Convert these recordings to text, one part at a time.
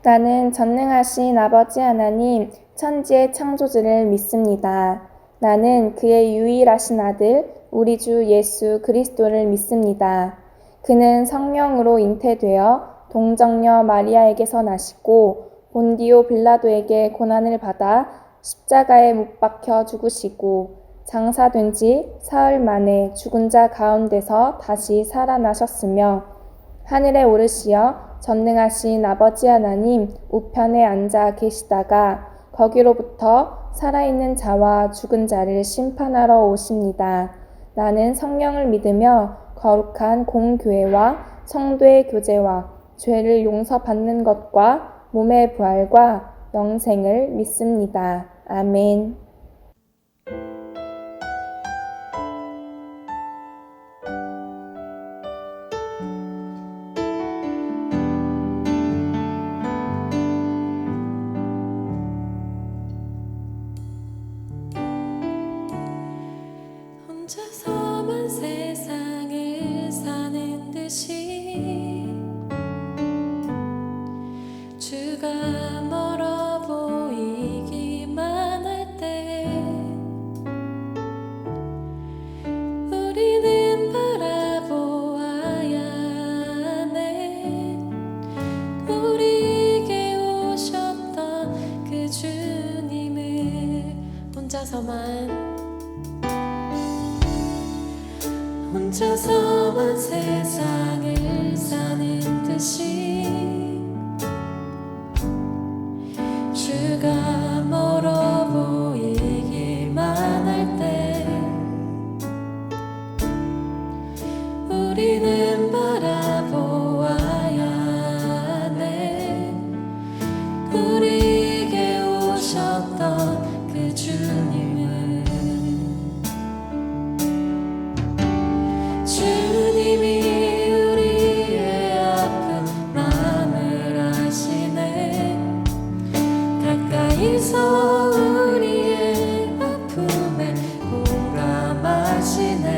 나는 전능하신 아버지 하나님, 천지의 창조주를 믿습니다. 나는 그의 유일하신 아들, 우리 주 예수 그리스도를 믿습니다. 그는 성령으로 잉태되어 동정녀 마리아에게서 나시고 본디오 빌라도에게 고난을 받아 십자가에 못 박혀 죽으시고 장사된 지 사흘 만에 죽은 자 가운데서 다시 살아나셨으며 하늘에 오르시어 전능하신 아버지 하나님 우편에 앉아 계시다가 거기로부터 살아있는 자와 죽은 자를 심판하러 오십니다. 나는 성령을 믿으며 거룩한 공교회와 성도의 교제와 죄를 용서받는 것과 몸의 부활과 영생을 믿습니다. 아멘. 혼자서만 세상을 사는 듯이 주가 멀어 보이기만 할 때 우리는 바라보아야 하네. 우리에게 오셨던 그 주님을 혼자서만 세상을 사는 듯이 주가 멀어 보이기만 할 때 우리는 바라보아야 하네. 우리에게 오셨던 그 주님을 주님이 우리의 아픈 마음을 아시네. 가까이서 우리의 아픔에 공감하시네.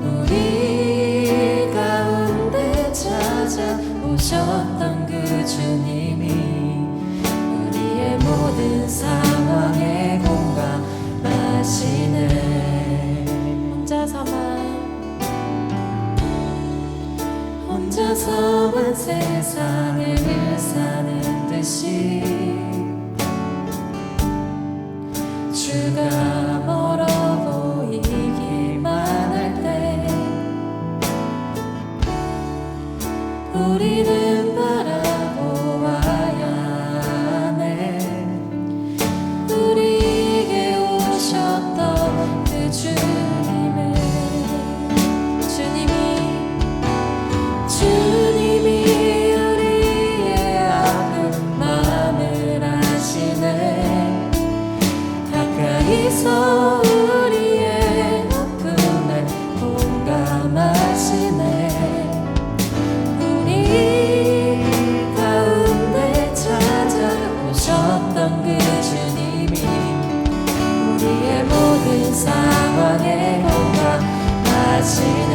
우리 가운데 찾아오셨던 그 주님이 우리의 모든 상황에 공감하시네. 혼자서만 세상을 사는 듯이 주가 멀어 보이기만 할 때 우리는 바라보아야 하네. 우리에게 오셨던 그 주님을 주님이 우리의 아픈 마음을 아시네. 가까이서 우리의 아픔에 공감하시네. 우리 가운데 찾아오셨던 그 주님이 우리의 모든 상황에 공감하시네.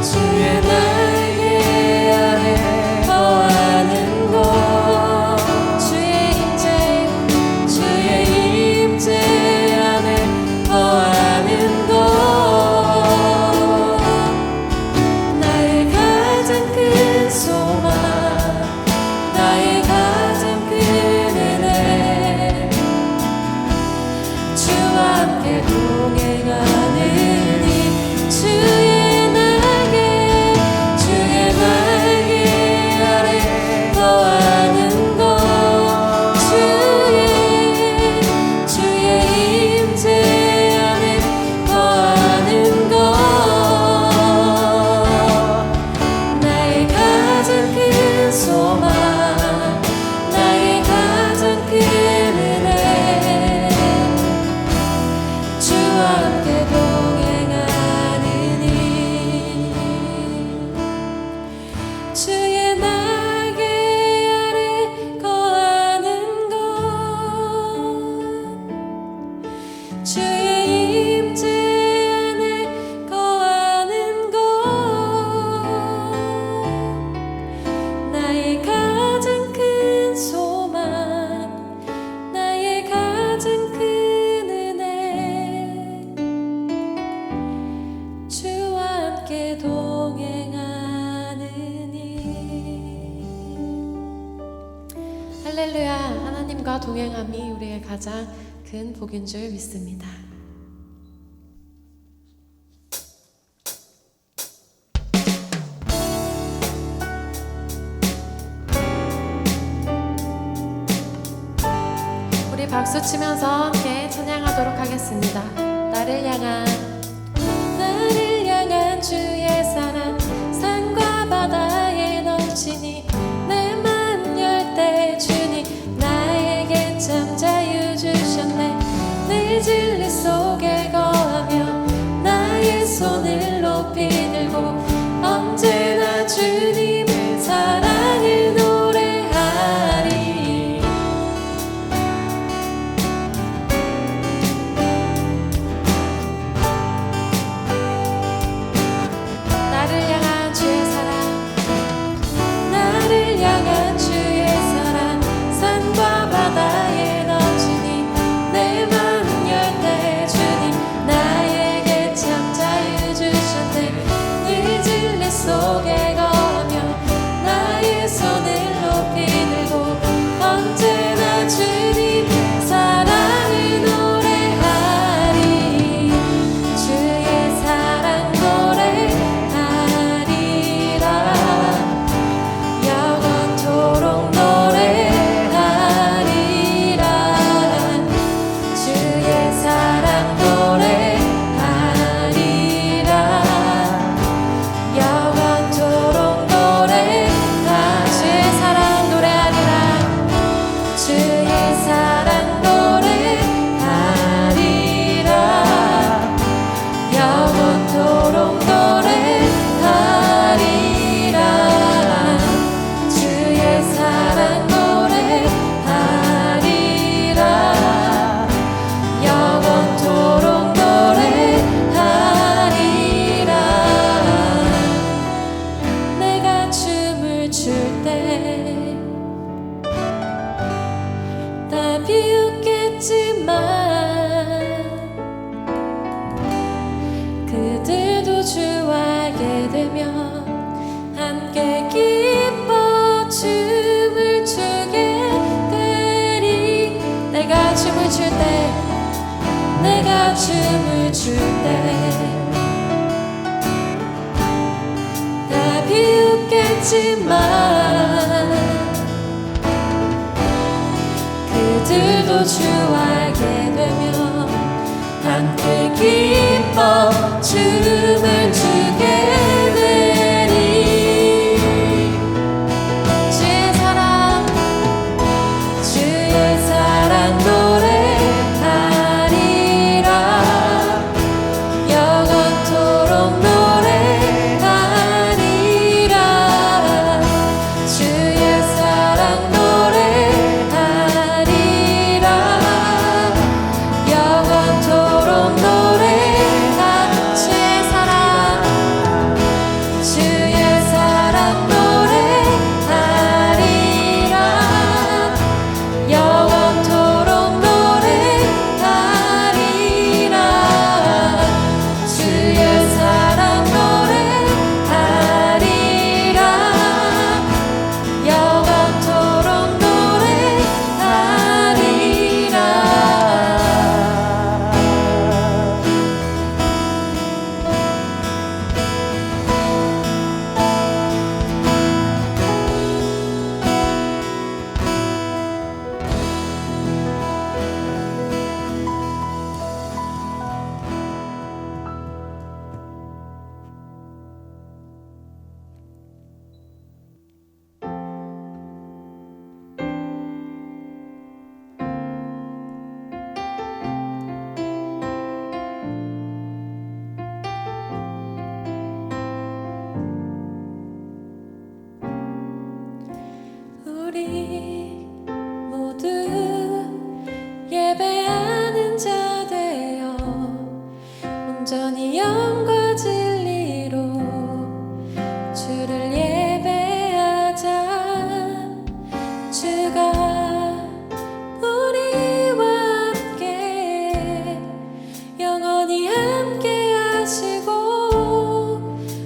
주의 날개 아래 거하는 곳 주의 할렐루야. 하나님과 동행함이 우리의 가장 큰 복인 줄 믿습니다. 우리 박수 치면서 함께 찬양하도록 하겠습니다. 나를 향한 주의 사랑 산과 바다에 넘치니 내 맘 열 때 주님 나에게 참 자유 주셨네. 내 진리 속에 거하며 나의 손을 높이 들고 언제나 주님의 사랑을 노래하리. 나를 향한 주의 사랑 산과 바다에 넘치니 내 맘 열 때 주님 나에게 참 자유 주셨네. 늘 진리 속에 거하며 나의 손을 높이 들고 언제나 주님의 사랑을 노래하리. 주의 사랑 노래하리라. 영원토록 노래하리라. 주의 사랑 노래하리라. 영원토록 노래하리라. 주의 사랑 노래하리라. 주의 사랑 노래하리라. 영원토록 노래하리라. 주의 사랑 노래하리라. 영원토록 노래하리라. 내가 춤을 출 때 다 비웃겠지만 그들도 주와 알게 되면 함께 기뻐 춤을 추게 되리. 내가 춤을 출 때 다 비웃겠지만 그들도 주와 알게 되면 함께 기뻐 춤을 추게 되리. 주의 사랑 노래하리라. 영원토록 노래하리라. 주의 사랑 노래하리라. 영원토록 노래하리라. 주의 사랑 노래하리라. 영원토록 노래하리라. 주의 사랑 노래하리라. 영원토록 노래하리라. 우리 모두 예배하는 자 되어 온전히 영과 진리로 주를 예배하자. 주가 우리와 함께 영원히 함께 하시고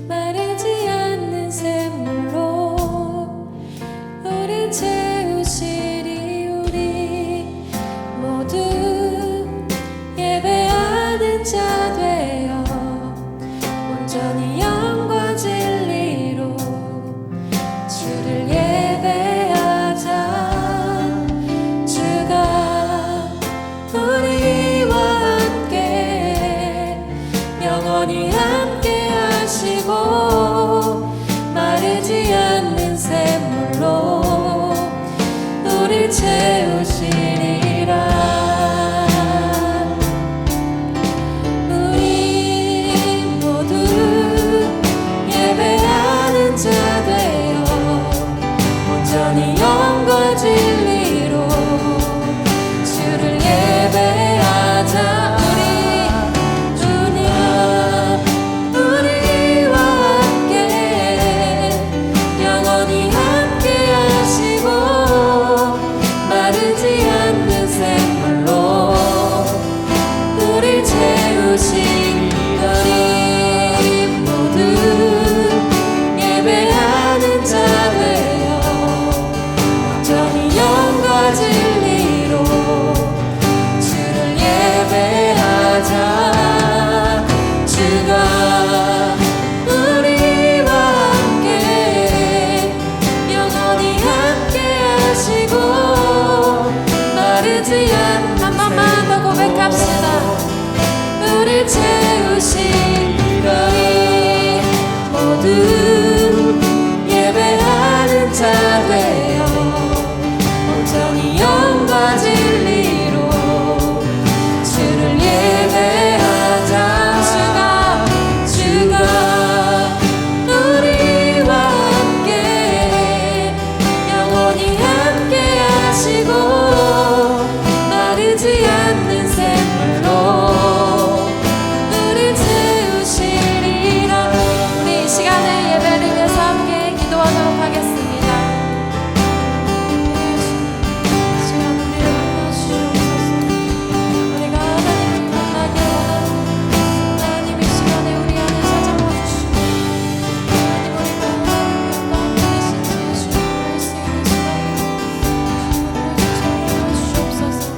마르지 않는 샘물로 우리 채우시리. 채우시리라. 우리 모두 예배하는 자 되어 온전히 영과 진리로 주를 예배하자. 우리와 함께 영원히 함께 하시고 마르지 않는 샘물로 우리 채우신 우리 모두 예배하는 자 되어 온전히 영과 진리로 주를 예배하자. 주가 우리와 함께 영원히 함께 하시고 마르지 않는 한 번만 더 고백합시다. 우리 채우신 우리 모두 예배하는 자 되어 온전히 영과 진리로 주를 예배하자. 주가 우리와 함께 영원히 함께 하시고 마르지 않는 샘물로 우리 채우시리라. 우리 이 시간에 예배를 위해서 함께 기도하도록 하겠습니다. 이 시간 우리를 만나주시옵소서. 우리가 하나님을 만나게 원하는 하나님, 이 시간에 우리 안에 찾아와 주시고 하나님, 우리가 하나님이 어떤 분이신지 주님 말씀이 이 시간에 우리를 찾아와 주시옵소서.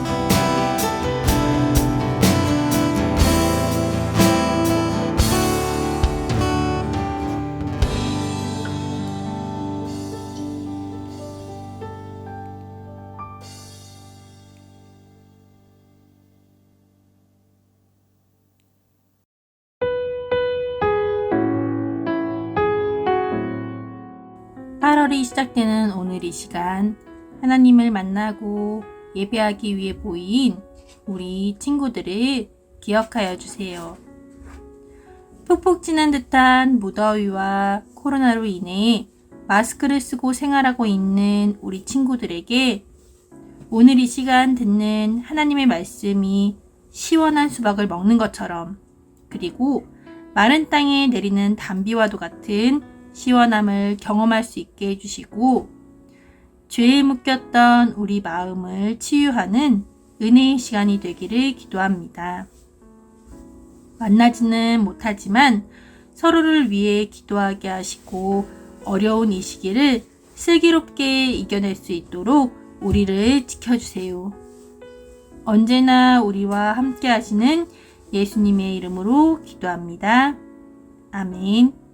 (8월이) 시작되는 오늘 이 시간, 하나님을 만나고 예배하기 위해 모인 우리 친구들을 기억하여 주세요. 푹푹 찌는 듯한 무더위와 코로나로 인해 마스크를 쓰고 생활하고 있는 우리 친구들에게 오늘 이 시간 듣는 하나님의 말씀이 시원한 수박을 먹는 것처럼, 그리고 마른 땅에 내리는 단비와도 같은 시원함을 경험할 수 있게 해주시고 죄에 묶였던 우리 마음을 치유하는 은혜의 시간이 되기를 기도합니다. 만나지는 못하지만 서로를 위해 기도하게 하시고 어려운 이 시기를 슬기롭게 이겨낼 수 있도록 우리를 지켜주세요. 언제나 우리와 함께 하시는 예수님의 이름으로 기도합니다. 아멘.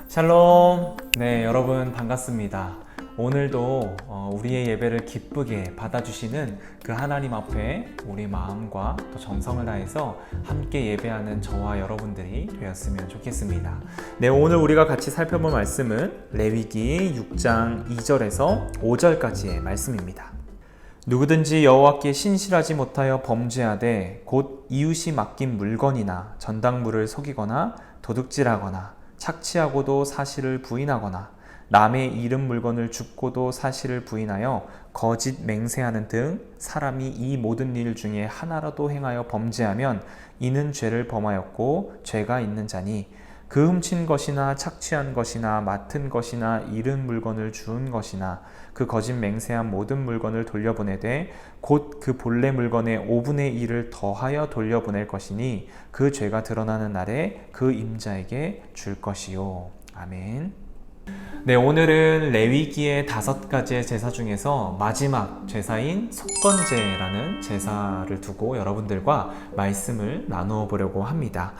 샬롬. 네, 여러분 반갑습니다. 오늘도 우리의 예배를 기쁘게 받아주시는 그 하나님 앞에 우리 마음과 또 정성을 다해서 함께 예배하는 저와 여러분들이 되었으면 좋겠습니다. 네, 오늘 우리가 같이 살펴볼 말씀은 레위기 6장 2절에서 5절까지의 말씀입니다. 누구든지 여호와께 신실하지 못하여 범죄하되 곧 이웃이 맡긴 물건이나 전당물을 속이거나 도둑질하거나 착취하고도 사실을 부인하거나 남의 잃은 물건을 줍고도 사실을 부인하여 거짓 맹세하는 등 사람이 이 모든 일 중에 하나라도 행하여 범죄하면 이는 죄를 범하였고 죄가 있는 자니 그 훔친 것이나 착취한 것이나 맡은 것이나 잃은 물건을 주운 것이나 그 거짓 맹세한 모든 물건을 돌려보내되 곧 그 본래 물건의 5분의 1을 더하여 돌려보낼 것이니 그 죄가 드러나는 날에 그 임자에게 줄 것이요. 아멘. 네, 오늘은 레위기의 5가지의 제사 중에서 마지막 제사인 속건제라는 제사를 두고 여러분들과 말씀을 나누어 보려고 합니다.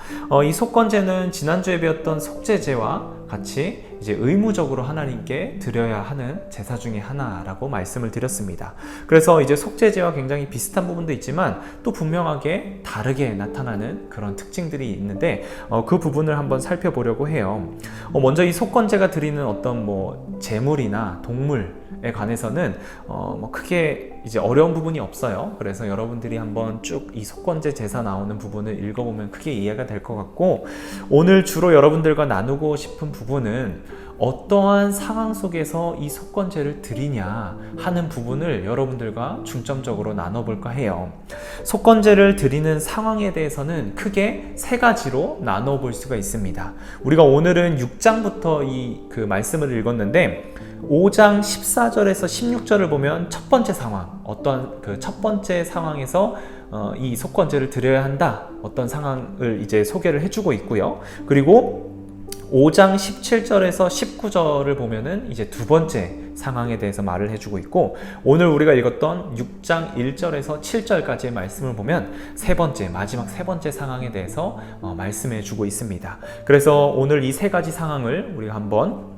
이 속건제는 지난주에 배웠던 속죄제와 같이 이제 의무적으로 하나님께 드려야 하는 제사 중에 하나라고 말씀을 드렸습니다. 그래서 이제 속죄제와 굉장히 비슷한 부분도 있지만 또 분명하게 다르게 나타나는 그런 특징들이 있는데 그 부분을 한번 살펴보려고 해요. 먼저 이 속건제가 드리는 어떤 뭐 재물이나 동물에 관해서는 뭐 크게 이제 어려운 부분이 없어요. 그래서 여러분들이 한번 쭉 이 속건제 제사 나오는 부분을 읽어보면 크게 이해가 될 것 같고, 오늘 주로 여러분들과 나누고 싶은 부분은 어떠한 상황 속에서 이 속건제를 드리냐 하는 부분을 여러분들과 중점적으로 나눠볼까 해요. 속건제를 드리는 상황에 대해서는 크게 세 가지로 나눠볼 수가 있습니다. 우리가 오늘은 6장부터 그 말씀을 읽었는데 5장 14절에서 16절을 보면 첫 번째 상황, 어떤 그 첫 번째 상황에서 이 속건제를 드려야 한다, 어떤 상황을 이제 소개를 해주고 있고요. 그리고 5장 17절에서 19절을 보면은 이제 두 번째 상황에 대해서 말을 해주고 있고, 오늘 우리가 읽었던 6장 1절에서 7절까지의 말씀을 보면 세 번째, 마지막 세 번째 상황에 대해서 말씀해주고 있습니다. 그래서 오늘 이 세 가지 상황을 우리가 한번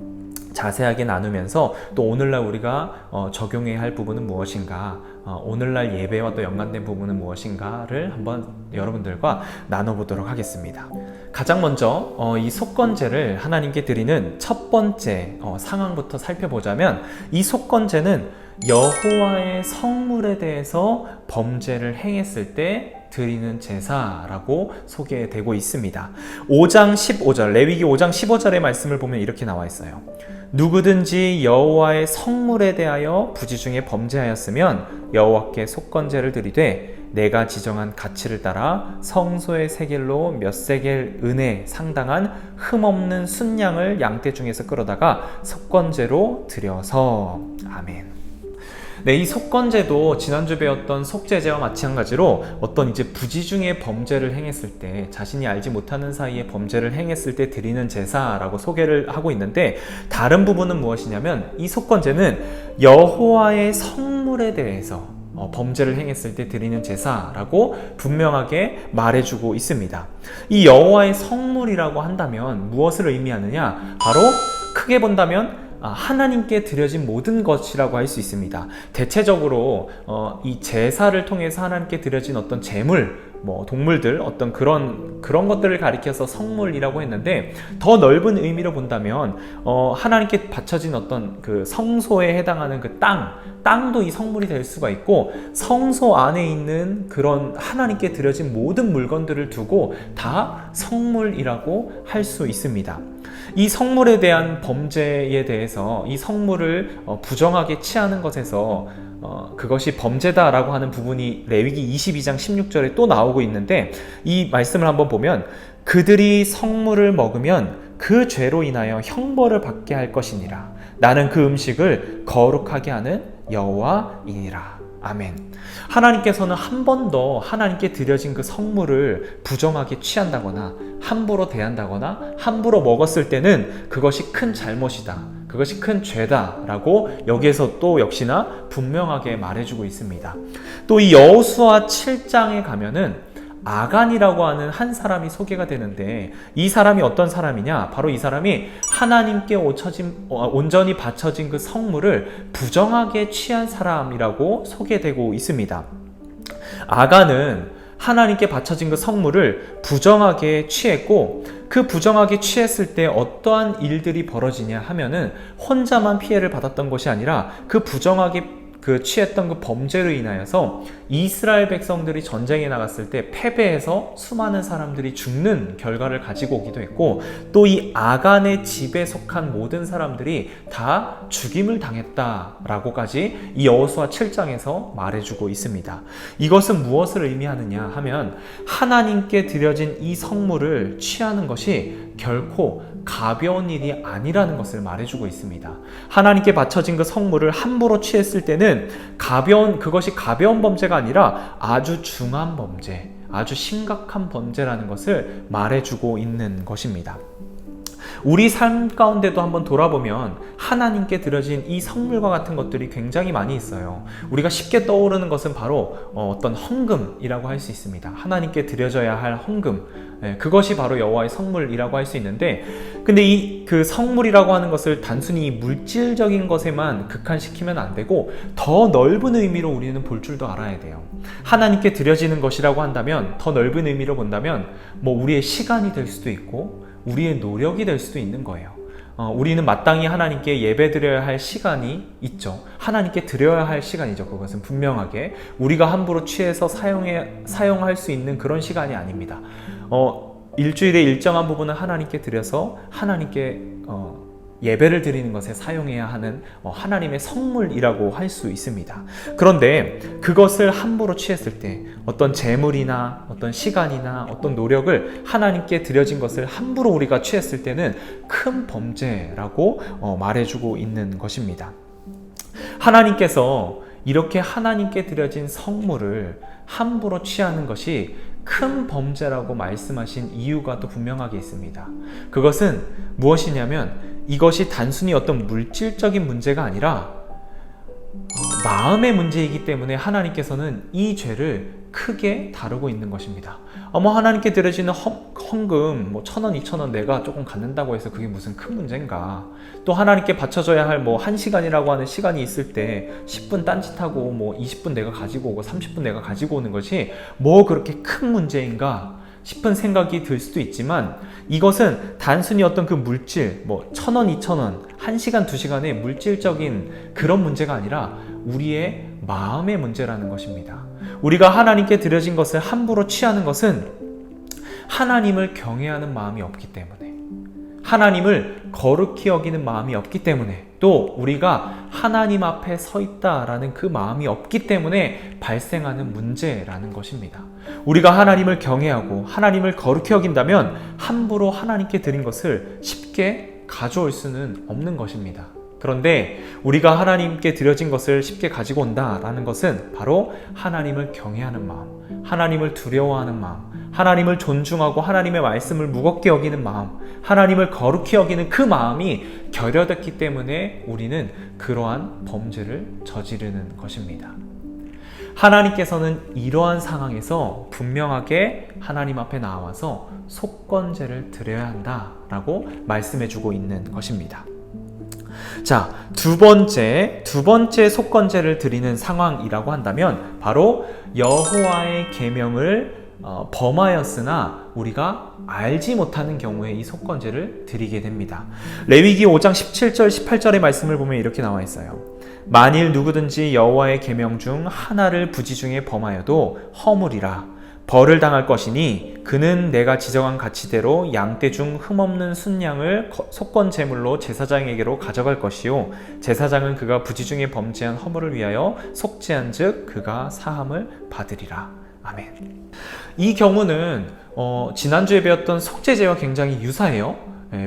자세하게 나누면서 또 오늘날 우리가 적용해야 할 부분은 무엇인가, 오늘날 예배와 또 연관된 부분은 무엇인가를 한번 여러분들과 나눠보도록 하겠습니다. 가장 먼저 이 속건제를 하나님께 드리는 첫 번째 상황부터 살펴보자면, 이 속건제는 여호와의 성물에 대해서 범죄를 행했을 때 드리는 제사라고 소개되고 있습니다. 5장 15절, 레위기 5장 15절의 말씀을 보면 이렇게 나와 있어요. 누구든지 여호와의 성물에 대하여 부지 중에 범죄하였으면 여호와께 속건제를 드리되 내가 지정한 가치를 따라 성소의 세겔로 몇 세겔 은에 상당한 흠없는 순양을 양떼 중에서 끌어다가 속건제로 드려서. 아멘. 네, 이 속건제도 지난주 배웠던 속죄제와 마찬가지로 어떤 이제 부지 중에 범죄를 행했을 때, 자신이 알지 못하는 사이에 범죄를 행했을 때 드리는 제사라고 소개를 하고 있는데, 다른 부분은 무엇이냐면 이 속건제는 여호와의 성물에 대해서 범죄를 행했을 때 드리는 제사라고 분명하게 말해주고 있습니다. 이 여호와의 성물이라고 한다면 무엇을 의미하느냐? 바로 크게 본다면 하나님께 드려진 모든 것이라고 할 수 있습니다. 대체적으로 이 제사를 통해서 하나님께 드려진 어떤 제물, 뭐 동물들, 어떤 그런 것들을 가리켜서 성물이라고 했는데, 더 넓은 의미로 본다면 하나님께 바쳐진 어떤 그 성소에 해당하는 그 땅도 이 성물이 될 수가 있고, 성소 안에 있는 그런 하나님께 드려진 모든 물건들을 두고 다 성물이라고 할 수 있습니다. 이 성물에 대한 범죄에 대해서 이 성물을 부정하게 취하는 것에서 그것이 범죄다라고 하는 부분이 레위기 22장 16절에 또 나오고 있는데, 이 말씀을 한번 보면 그들이 성물을 먹으면 그 죄로 인하여 형벌을 받게 할 것이니라. 나는 그 음식을 거룩하게 하는 여호와이니라. 아멘. 하나님께서는 한 번도 하나님께 드려진 그 성물을 부정하게 취한다거나 함부로 대한다거나 함부로 먹었을 때는 그것이 큰 잘못이다, 그것이 큰 죄다라고 여기에서 또 역시나 분명하게 말해주고 있습니다. 또 이 여호수아 7장에 가면은 아간이라고 하는 한 사람이 소개가 되는데, 이 사람이 어떤 사람이냐? 바로 이 사람이 하나님께 온전히 바쳐진 그 성물을 부정하게 취한 사람이라고 소개되고 있습니다. 아간은 하나님께 바쳐진 그 성물을 부정하게 취했고, 그 부정하게 취했을 때 어떠한 일들이 벌어지냐 하면은 혼자만 피해를 받았던 것이 아니라 그 부정하게 취했던 그 범죄로 인하여서 이스라엘 백성들이 전쟁에 나갔을 때 패배해서 수많은 사람들이 죽는 결과를 가지고 오기도 했고, 또 이 아간의 집에 속한 모든 사람들이 다 죽임을 당했다라고까지 이 여호수아 7장에서 말해주고 있습니다. 이것은 무엇을 의미하느냐 하면 하나님께 드려진 이 성물을 취하는 것이 결코 가벼운 일이 아니라는 것을 말해주고 있습니다. 하나님께 바쳐진 그 성물을 함부로 취했을 때는 그것이 가벼운 범죄가 아니라 아주 중한 범죄, 아주 심각한 범죄라는 것을 말해주고 있는 것입니다. 우리 삶 가운데도 한번 돌아보면 하나님께 드려진 이 성물과 같은 것들이 굉장히 많이 있어요. 우리가 쉽게 떠오르는 것은 바로 어떤 헌금이라고 할 수 있습니다. 하나님께 드려져야 할 헌금, 그것이 바로 여호와의 성물이라고 할 수 있는데, 근데 이 그 성물이라고 하는 것을 단순히 물질적인 것에만 국한시키면 안 되고 더 넓은 의미로 우리는 볼 줄도 알아야 돼요. 하나님께 드려지는 것이라고 한다면, 더 넓은 의미로 본다면 우리의 시간이 될 수도 있고 우리의 노력이 될 수도 있는 거예요. 우리는 마땅히 하나님께 예배드려야 할 시간이 있죠. 하나님께 드려야 할 시간이죠. 그것은 분명하게 우리가 함부로 취해서 사용할 수 있는 그런 시간이 아닙니다. 일주일의 일정한 부분은 하나님께 드려서 하나님께 예배를 드리는 것에 사용해야 하는 하나님의 성물이라고 할 수 있습니다. 그런데 그것을 함부로 취했을 때, 어떤 재물이나 어떤 시간이나 어떤 노력을 하나님께 드려진 것을 함부로 우리가 취했을 때는 큰 범죄라고 말해주고 있는 것입니다. 하나님께서 이렇게 하나님께 드려진 성물을 함부로 취하는 것이 큰 범죄라고 말씀하신 이유가 또 분명하게 있습니다. 그것은 무엇이냐면, 이것이 단순히 어떤 물질적인 문제가 아니라 마음의 문제이기 때문에 하나님께서는 이 죄를 크게 다루고 있는 것입니다. 하나님께 드려지는 헌금 1,000원, 2,000원 내가 조금 갖는다고 해서 그게 무슨 큰 문제인가. 또 하나님께 바쳐줘야 할 1시간이라고 하는 시간이 있을 때 10분 딴짓하고 20분 내가 가지고 오고 30분 내가 가지고 오는 것이 그렇게 큰 문제인가 싶은 생각이 들 수도 있지만, 이것은 단순히 어떤 그 물질 1,000원, 2,000원 1시간, 2시간의 물질적인 그런 문제가 아니라 우리의 마음의 문제라는 것입니다. 우리가 하나님께 드려진 것을 함부로 취하는 것은 하나님을 경외하는 마음이 없기 때문에, 하나님을 거룩히 여기는 마음이 없기 때문에, 또 우리가 하나님 앞에 서 있다라는 그 마음이 없기 때문에 발생하는 문제라는 것입니다. 우리가 하나님을 경외하고 하나님을 거룩히 여긴다면 함부로 하나님께 드린 것을 쉽게 가져올 수는 없는 것입니다. 그런데 우리가 하나님께 드려진 것을 쉽게 가지고 온다라는 것은 바로 하나님을 경외하는 마음, 하나님을 두려워하는 마음, 하나님을 존중하고 하나님의 말씀을 무겁게 여기는 마음, 하나님을 거룩히 여기는 그 마음이 결여됐기 때문에 우리는 그러한 범죄를 저지르는 것입니다. 하나님께서는 이러한 상황에서 분명하게 하나님 앞에 나와서 속건제를 드려야 한다라고 말씀해주고 있는 것입니다. 자, 두 번째 속건제를 드리는 상황이라고 한다면 바로 여호와의 계명을 범하였으나 우리가 알지 못하는 경우에 이 속건제를 드리게 됩니다. 레위기 5장 17절 18절의 말씀을 보면 이렇게 나와 있어요. 만일 누구든지 여호와의 계명 중 하나를 부지 중에 범하여도 허물이라. 벌을 당할 것이니 그는 내가 지정한 가치대로 양떼 중 흠없는 순양을 속건 제물로 제사장에게로 가져갈 것이요 제사장은 그가 부지 중에 범죄한 허물을 위하여 속죄한즉 그가 사함을 받으리라. 아멘. 이 경우는 지난주에 배웠던 속죄제와 굉장히 유사해요.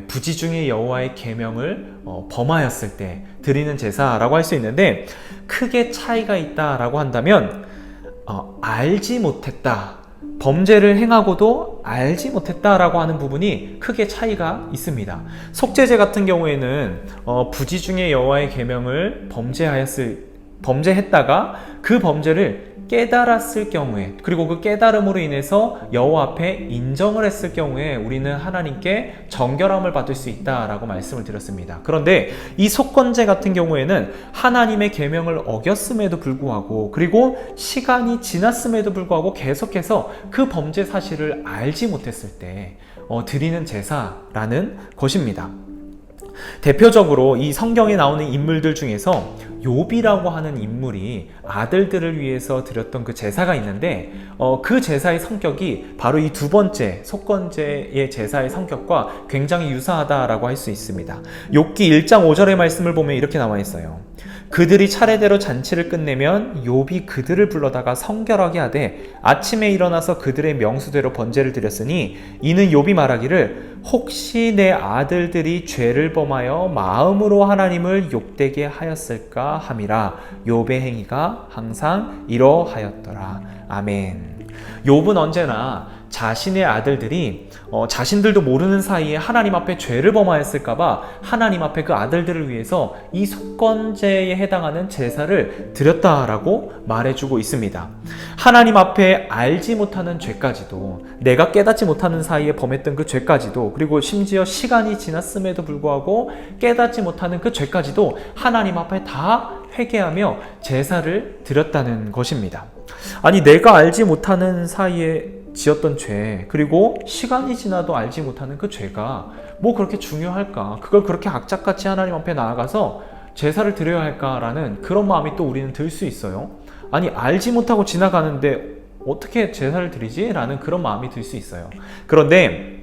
부지 중에 여호와의 계명을 범하였을 때 드리는 제사라고 할 수 있는데, 크게 차이가 있다라고 한다면 알지 못했다, 범죄를 행하고도 알지 못했다라고 하는 부분이 크게 차이가 있습니다. 속죄제 같은 경우에는 부지 중에 여호와의 계명을 범죄했다가 그 범죄를 깨달았을 경우에, 그리고 그 깨달음으로 인해서 여호와 앞에 인정을 했을 경우에 우리는 하나님께 정결함을 받을 수 있다라고 말씀을 드렸습니다. 그런데 이 속건제 같은 경우에는 하나님의 계명을 어겼음에도 불구하고, 그리고 시간이 지났음에도 불구하고 계속해서 그 범죄 사실을 알지 못했을 때 드리는 제사라는 것입니다. 대표적으로 이 성경에 나오는 인물들 중에서 욥이라고 하는 인물이 아들들을 위해서 드렸던 그 제사가 있는데, 그 제사의 성격이 바로 이 두 번째 속건제의 제사의 성격과 굉장히 유사하다라고 할 수 있습니다. 욥기 1장 5절의 말씀을 보면 이렇게 나와 있어요. 그들이 차례대로 잔치를 끝내면 욥이 그들을 불러다가 성결하게 하되 아침에 일어나서 그들의 명수대로 번제를 드렸으니 이는 욥이 말하기를 혹시 내 아들들이 죄를 범하여 마음으로 하나님을 욕되게 하였을까 함이라. 욥의 행위가 항상 이러하였더라. 아멘. 욥은 언제나 자신의 아들들이 자신들도 모르는 사이에 하나님 앞에 죄를 범하였을까봐 하나님 앞에 그 아들들을 위해서 이 속건제에 해당하는 제사를 드렸다라고 말해주고 있습니다. 하나님 앞에 알지 못하는 죄까지도, 내가 깨닫지 못하는 사이에 범했던 그 죄까지도, 그리고 심지어 시간이 지났음에도 불구하고 깨닫지 못하는 그 죄까지도 하나님 앞에 다 회개하며 제사를 드렸다는 것입니다. 아니, 내가 알지 못하는 사이에 지었던 죄, 그리고 시간이 지나도 알지 못하는 그 죄가 뭐 그렇게 중요할까? 그걸 그렇게 악착같이 하나님 앞에 나아가서 제사를 드려야 할까라는 그런 마음이 또 우리는 들 수 있어요. 아니, 알지 못하고 지나가는데 어떻게 제사를 드리지? 라는 그런 마음이 들 수 있어요. 그런데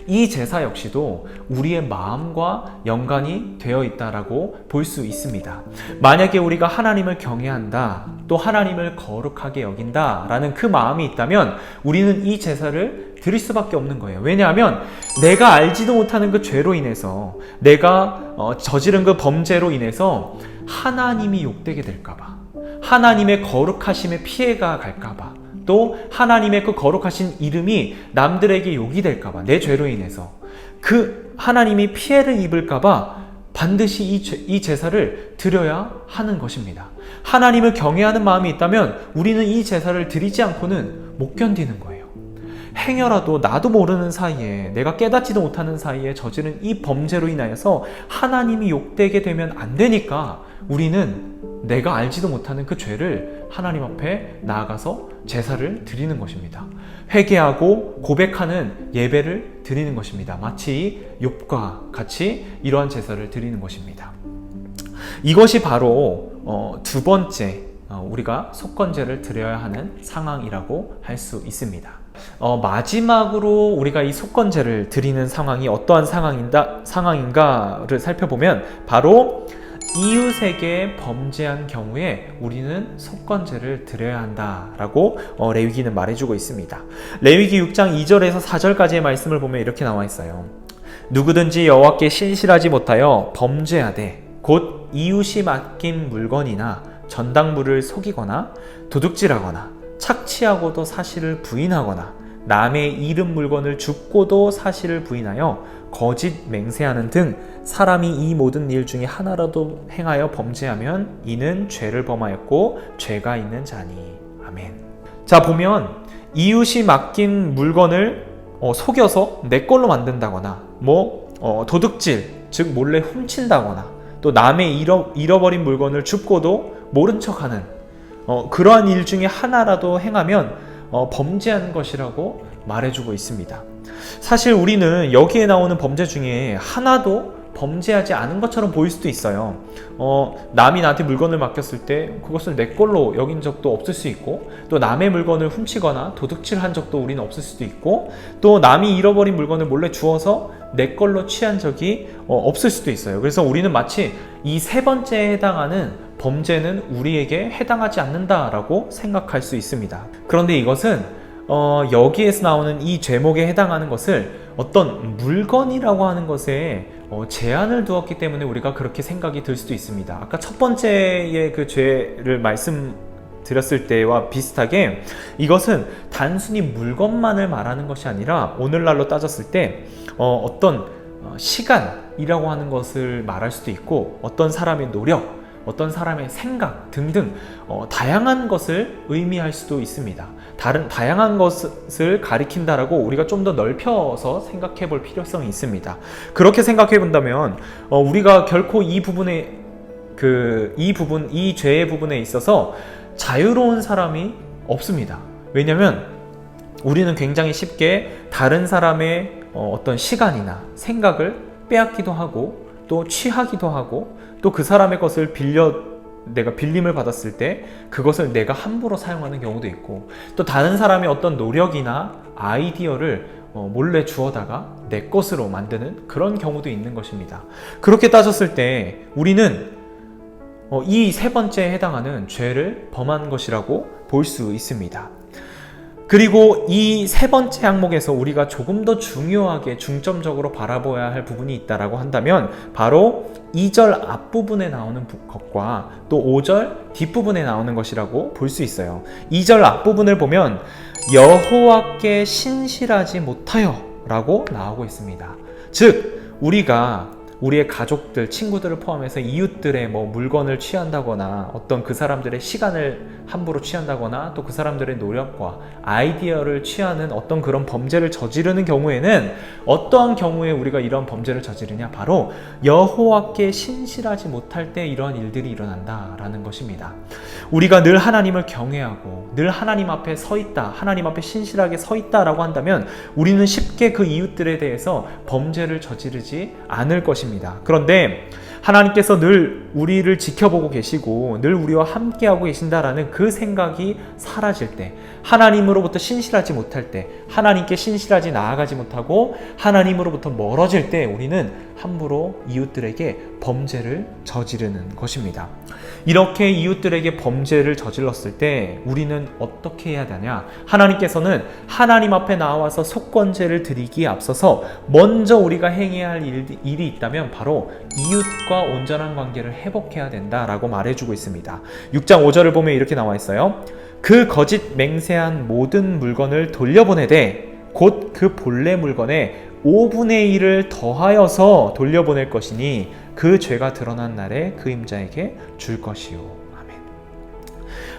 이 제사 역시도 우리의 마음과 연관이 되어 있다라고 볼 수 있습니다. 만약에 우리가 하나님을 경외한다, 또 하나님을 거룩하게 여긴다 라는 그 마음이 있다면 우리는 이 제사를 드릴 수밖에 없는 거예요. 왜냐하면 내가 알지도 못하는 그 죄로 인해서, 내가 저지른 그 범죄로 인해서 하나님이 욕되게 될까봐, 하나님의 거룩하심에 피해가 갈까봐, 또 하나님의 그 거룩하신 이름이 남들에게 욕이 될까봐, 내 죄로 인해서 그 하나님이 피해를 입을까봐 반드시 이 제사를 드려야 하는 것입니다. 하나님을 경외하는 마음이 있다면 우리는 이 제사를 드리지 않고는 못 견디는 거예요. 행여라도 나도 모르는 사이에, 내가 깨닫지도 못하는 사이에 저지른 이 범죄로 인하여서 하나님이 욕되게 되면 안 되니까 우리는 내가 알지도 못하는 그 죄를 하나님 앞에 나아가서 제사를 드리는 것입니다. 회개하고 고백하는 예배를 드리는 것입니다. 마치 욥과 같이 이러한 제사를 드리는 것입니다. 이것이 바로 두 번째 우리가 속건제를 드려야 하는 상황이라고 할 수 있습니다. 마지막으로 우리가 이 속건제를 드리는 상황이 어떠한 상황인가를 살펴보면 바로 이웃에게 범죄한 경우에 우리는 속건제를 드려야 한다라고 레위기는 말해주고 있습니다. 레위기 6장 2절에서 4절까지의 말씀을 보면 이렇게 나와 있어요. 누구든지 여호와께 신실하지 못하여 범죄하되 곧 이웃이 맡긴 물건이나 전당물을 속이거나 도둑질하거나 착취하고도 사실을 부인하거나 남의 잃은 물건을 줍고도 사실을 부인하여 거짓 맹세하는 등 사람이 이 모든 일 중에 하나라도 행하여 범죄하면 이는 죄를 범하였고 죄가 있는 자니. 아멘. 자, 보면 이웃이 맡긴 물건을 속여서 내 걸로 만든다거나 도둑질, 즉 몰래 훔친다거나 또 남의 잃어버린 물건을 줍고도 모른 척하는 그러한 일 중에 하나라도 행하면 범죄한 것이라고 말해주고 있습니다. 사실 우리는 여기에 나오는 범죄 중에 하나도 범죄하지 않은 것처럼 보일 수도 있어요. 남이 나한테 물건을 맡겼을 때 그것을 내 걸로 여긴 적도 없을 수 있고, 또 남의 물건을 훔치거나 도둑질한 적도 우리는 없을 수도 있고, 또 남이 잃어버린 물건을 몰래 주워서 내 걸로 취한 적이 없을 수도 있어요. 그래서 우리는 마치 이 세 번째에 해당하는 범죄는 우리에게 해당하지 않는다라고 생각할 수 있습니다. 그런데 이것은 여기에서 나오는 이 죄목에 해당하는 것을 어떤 물건이라고 하는 것에 제한을 두었기 때문에 우리가 그렇게 생각이 들 수도 있습니다. 아까 첫 번째의 그 죄를 말씀드렸을 때와 비슷하게 이것은 단순히 물건만을 말하는 것이 아니라 오늘날로 따졌을 때 어떤 시간이라고 하는 것을 말할 수도 있고, 어떤 사람의 노력, 어떤 사람의 생각 등등 다양한 것을 의미할 수도 있습니다. 다양한 것을 가리킨다라고 우리가 좀 더 넓혀서 생각해 볼 필요성이 있습니다. 그렇게 생각해 본다면 우리가 결코 이 죄의 부분에 있어서 자유로운 사람이 없습니다. 왜냐하면 우리는 굉장히 쉽게 다른 사람의 어떤 시간이나 생각을 빼앗기도 하고, 또 취하기도 하고, 또 그 사람의 것을 내가 빌림을 받았을 때 그것을 내가 함부로 사용하는 경우도 있고, 또 다른 사람의 어떤 노력이나 아이디어를 몰래 주워다가 내 것으로 만드는 그런 경우도 있는 것입니다. 그렇게 따졌을 때 우리는 이 세 번째에 해당하는 죄를 범한 것이라고 볼 수 있습니다. 그리고 이 세 번째 항목에서 우리가 조금 더 중요하게 중점적으로 바라봐야 할 부분이 있다라고 한다면 바로 2절 앞부분에 나오는 것과 또 5절 뒷부분에 나오는 것이라고 볼 수 있어요. 2절 앞부분을 보면 여호와께 신실하지 못하여 라고 나오고 있습니다. 즉 우리가 우리의 가족들, 친구들을 포함해서 이웃들의 물건을 취한다거나 어떤 그 사람들의 시간을 함부로 취한다거나 또 그 사람들의 노력과 아이디어를 취하는 어떤 그런 범죄를 저지르는 경우에는 어떠한 경우에 우리가 이런 범죄를 저지르냐? 바로 여호와께 신실하지 못할 때 이러한 일들이 일어난다라는 것입니다. 우리가 늘 하나님을 경외하고 늘 하나님 앞에 서 있다, 하나님 앞에 신실하게 서 있다라고 한다면 우리는 쉽게 그 이웃들에 대해서 범죄를 저지르지 않을 것입니다. 그런데 하나님께서 늘 우리를 지켜보고 계시고 늘 우리와 함께하고 계신다라는 그 생각이 사라질 때, 하나님으로부터 신실하지 못할 때, 하나님께 신실하지 나아가지 못하고 하나님으로부터 멀어질 때 우리는 함부로 이웃들에게 범죄를 저지르는 것입니다. 이렇게 이웃들에게 범죄를 저질렀을 때 우리는 어떻게 해야 되냐? 하나님께서는 하나님 앞에 나와서 속건제를 드리기에 앞서서 먼저 우리가 행해야 할 일이 있다면 바로 이웃과 온전한 관계를 회복해야 된다라고 말해주고 있습니다. 6장 5절을 보면 이렇게 나와 있어요. 그 거짓 맹세한 모든 물건을 돌려보내되 곧 그 본래 물건에 5분의 1을 더하여서 돌려보낼 것이니 그 죄가 드러난 날에 그 임자에게 줄 것이요. 아멘.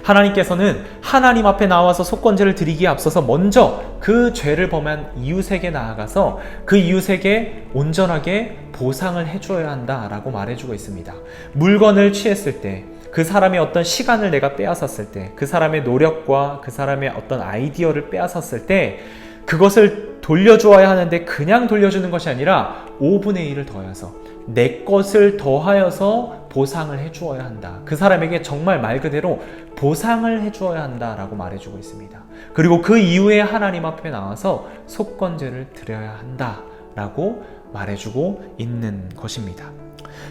하나님께서는 하나님 앞에 나와서 속건제를 드리기에 앞서서 먼저 그 죄를 범한 이웃에게 나아가서 그 이웃에게 온전하게 보상을 해줘야 한다라고 말해주고 있습니다. 물건을 취했을 때, 그 사람의 어떤 시간을 내가 빼앗았을 때, 그 사람의 노력과 그 사람의 어떤 아이디어를 빼앗았을 때 그것을 돌려주어야 하는데 그냥 돌려주는 것이 아니라 5분의 1을 더해서 내 것을 더하여서 보상을 해주어야 한다. 그 사람에게 정말 말 그대로 보상을 해주어야 한다라고 말해주고 있습니다. 그리고 그 이후에 하나님 앞에 나와서 속건제를 드려야 한다라고 말해주고 있는 것입니다.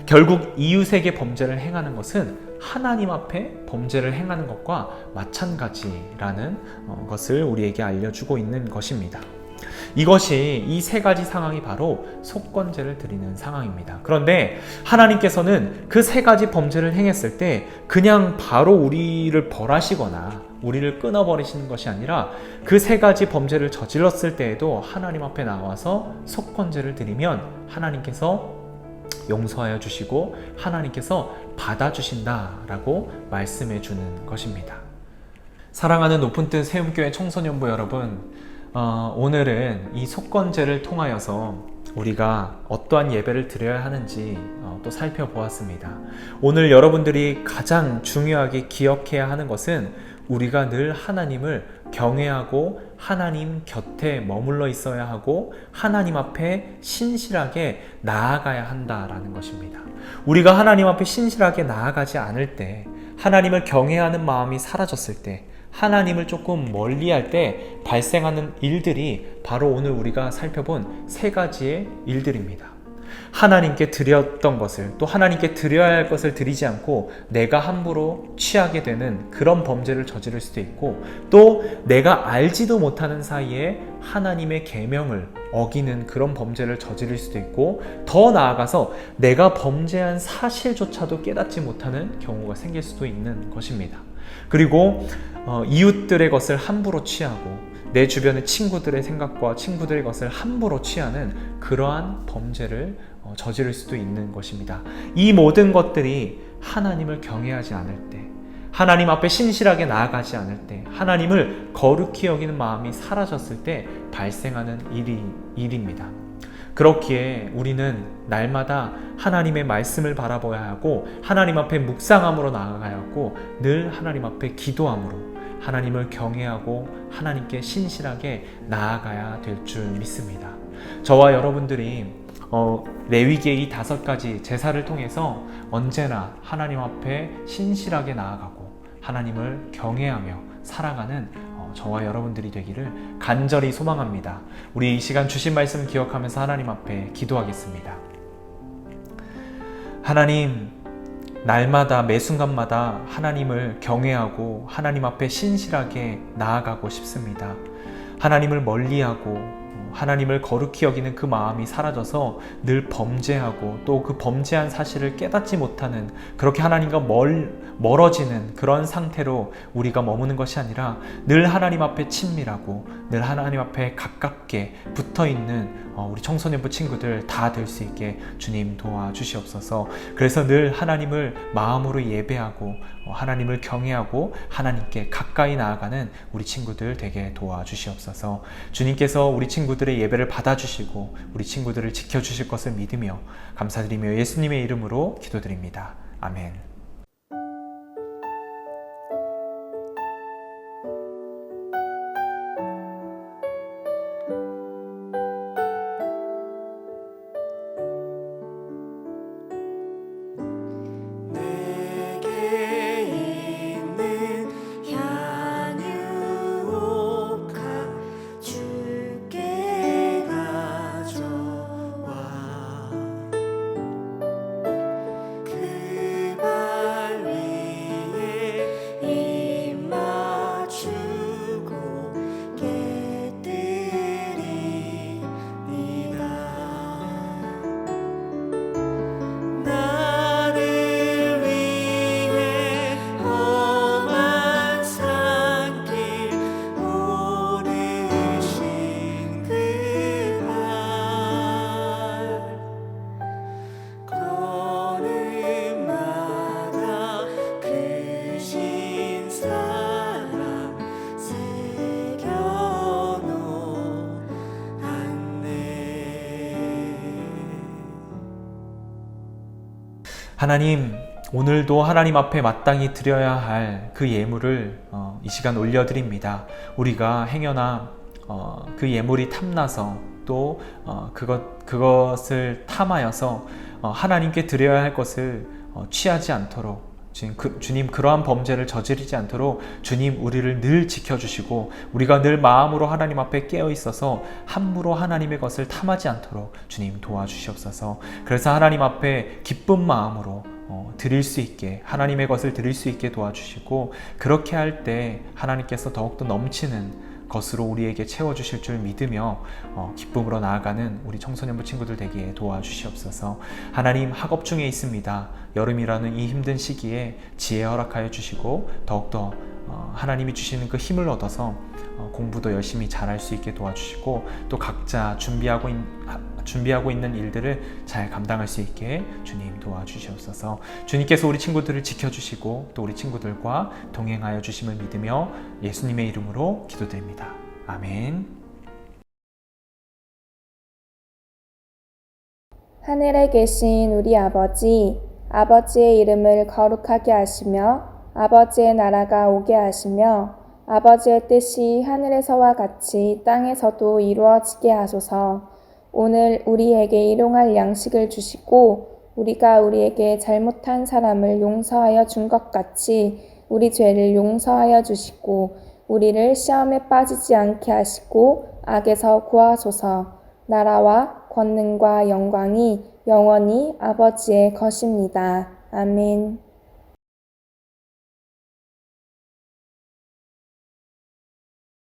결국 이웃에게 범죄를 행하는 것은 하나님 앞에 범죄를 행하는 것과 마찬가지라는 것을 우리에게 알려주고 있는 것입니다. 이것이 이 세 가지 상황이 바로 속건제를 드리는 상황입니다. 그런데 하나님께서는 그 세 가지 범죄를 행했을 때 그냥 바로 우리를 벌하시거나 우리를 끊어버리시는 것이 아니라 그 세 가지 범죄를 저질렀을 때에도 하나님 앞에 나와서 속건제를 드리면 하나님께서 용서하여 주시고 하나님께서 받아주신다라고 말씀해 주는 것입니다. 사랑하는 높은뜻 세움교회 청소년부 여러분, 오늘은 이 속건제를 통하여서 우리가 어떠한 예배를 드려야 하는지 또 살펴보았습니다. 오늘 여러분들이 가장 중요하게 기억해야 하는 것은 우리가 늘 하나님을 경외하고 하나님 곁에 머물러 있어야 하고 하나님 앞에 신실하게 나아가야 한다라는 것입니다. 우리가 하나님 앞에 신실하게 나아가지 않을 때, 하나님을 경외하는 마음이 사라졌을 때, 하나님을 조금 멀리할 때 발생하는 일들이 바로 오늘 우리가 살펴본 세 가지의 일들입니다. 하나님께 드렸던 것을, 또 하나님께 드려야 할 것을 드리지 않고 내가 함부로 취하게 되는 그런 범죄를 저지를 수도 있고, 또 내가 알지도 못하는 사이에 하나님의 계명을 어기는 그런 범죄를 저지를 수도 있고, 더 나아가서 내가 범죄한 사실조차도 깨닫지 못하는 경우가 생길 수도 있는 것입니다. 그리고 이웃들의 것을 함부로 취하고 내 주변의 친구들의 생각과 친구들의 것을 함부로 취하는 그러한 범죄를 저지를 수도 있는 것입니다. 이 모든 것들이 하나님을 경외하지 않을 때, 하나님 앞에 신실하게 나아가지 않을 때, 하나님을 거룩히 여기는 마음이 사라졌을 때 발생하는 일입니다. 그렇기에 우리는 날마다 하나님의 말씀을 바라봐야 하고 하나님 앞에 묵상함으로 나아가야 하고 늘 하나님 앞에 기도함으로 하나님을 경외하고 하나님께 신실하게 나아가야 될 줄 믿습니다. 저와 여러분들이 레위기의 이 5가지 제사를 통해서 언제나 하나님 앞에 신실하게 나아가고 하나님을 경외하며 살아가는 저와 여러분들이 되기를 간절히 소망합니다. 우리 이 시간 주신 말씀 기억하면서 하나님 앞에 기도하겠습니다. 하나님, 날마다 매 순간마다 하나님을 경외하고 하나님 앞에 신실하게 나아가고 싶습니다. 하나님을 멀리하고 하나님을 거룩히 여기는 그 마음이 사라져서 늘 범죄하고 또 그 범죄한 사실을 깨닫지 못하는, 그렇게 하나님과 멀어지는 그런 상태로 우리가 머무는 것이 아니라 늘 하나님 앞에 친밀하고 늘 하나님 앞에 가깝게 붙어있는 우리 청소년부 친구들 다 될 수 있게 주님 도와주시옵소서. 그래서 늘 하나님을 마음으로 예배하고 하나님을 경외하고 하나님께 가까이 나아가는 우리 친구들 되게 도와주시옵소서. 주님께서 우리 친구들의 예배를 받아주시고 우리 친구들을 지켜주실 것을 믿으며 감사드리며 예수님의 이름으로 기도드립니다. 아멘. 하나님, 오늘도 하나님 앞에 마땅히 드려야 할 그 예물을 이 시간 올려드립니다. 우리가 행여나 그 예물이 탐나서 또 그것을 탐하여서 하나님께 드려야 할 것을 취하지 않도록 주님 그러한 범죄를 저지르지 않도록 주님 우리를 늘 지켜주시고 우리가 늘 마음으로 하나님 앞에 깨어 있어서 함부로 하나님의 것을 탐하지 않도록 주님 도와주시옵소서. 그래서 하나님 앞에 기쁜 마음으로 드릴 수 있게, 하나님의 것을 드릴 수 있게 도와주시고, 그렇게 할 때 하나님께서 더욱더 넘치는 것으로 우리에게 채워주실 줄 믿으며 기쁨으로 나아가는 우리 청소년부 친구들 되기에 도와주시옵소서. 하나님, 학업 중에 있습니다. 여름이라는 이 힘든 시기에 지혜 허락하여 주시고 더욱더 하나님이 주시는 그 힘을 얻어서 공부도 열심히 잘할 수 있게 도와주시고, 또 각자 준비하고 있는 일들을 잘 감당할 수 있게 주님 도와주시옵소서. 주님께서 우리 친구들을 지켜주시고 또 우리 친구들과 동행하여 주심을 믿으며 예수님의 이름으로 기도드립니다. 아멘. 하늘에 계신 우리 아버지, 아버지의 이름을 거룩하게 하시며 아버지의 나라가 오게 하시며 아버지의 뜻이 하늘에서와 같이 땅에서도 이루어지게 하소서. 오늘 우리에게 일용할 양식을 주시고 우리가 우리에게 잘못한 사람을 용서하여 준 것 같이 우리 죄를 용서하여 주시고 우리를 시험에 빠지지 않게 하시고 악에서 구하소서. 나라와 권능과 영광이 영원히 아버지의 것입니다. 아멘.